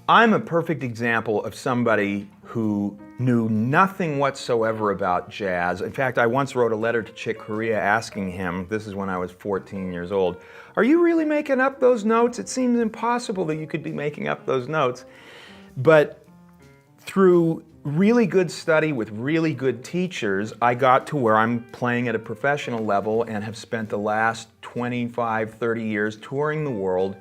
I'm a perfect example of somebody who knew nothing whatsoever about jazz. In fact, I once wrote a letter to Chick Corea asking him, this is when I was 14 years old, "Are you really making up those notes? It seems impossible that you could be making up those notes." But through really good study with really good teachers, I got to where I'm playing at a professional level and have spent the last 25, 30 years touring the world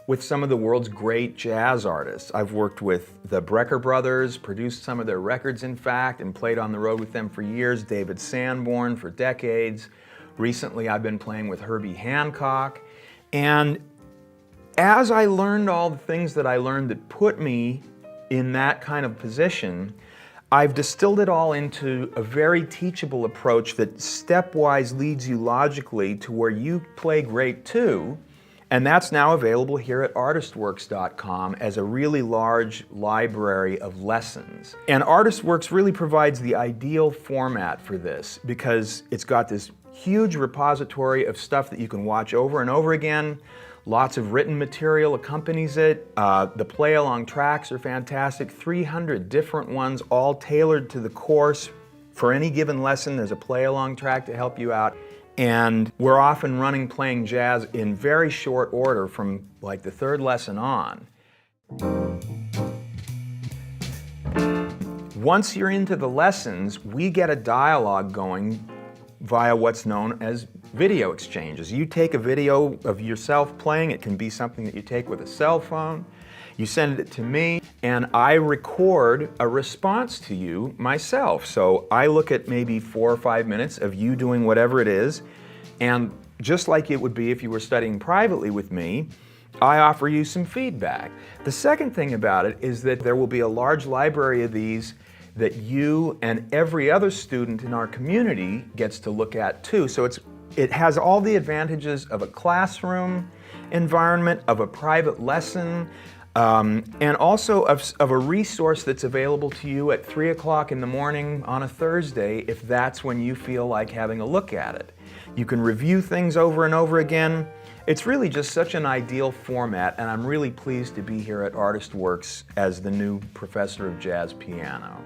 with some of the world's great jazz artists. I've worked with the Brecker brothers, produced some of their records in fact, and played on the road with them for years, David Sanborn for decades. Recently I've been playing with Herbie Hancock. And as I learned all the things that I learned that put me in that kind of position, I've distilled it all into a very teachable approach that stepwise leads you logically to where you play great too. And that's now available here at Artistworks.com as a really large library of lessons. And Artistworks really provides the ideal format for this because it's got this huge repository of stuff that you can watch over and over again. Lots of written material accompanies it. The play-along tracks are fantastic. 300 different ones, all tailored to the course. For any given lesson, there's a play-along track to help you out. And we're often running playing jazz in very short order from like the third lesson on. Once you're into the lessons, we get a dialogue going via what's known as video exchanges. You take a video of yourself playing. It can be something that you take with a cell phone. You send it to me, and I record a response to you myself. So I look at maybe 4 or 5 minutes of you doing whatever it is, and just like it would be if you were studying privately with me, I offer you some feedback. The second thing about it is that there will be a large library of these that you and every other student in our community gets to look at too. So it has all the advantages of a classroom environment, of a private lesson, and also of a resource that's available to you at 3 o'clock in the morning on a Thursday if that's when you feel like having a look at it. You can review things over and over again. It's really just such an ideal format, and I'm really pleased to be here at Artistworks as the new professor of jazz piano.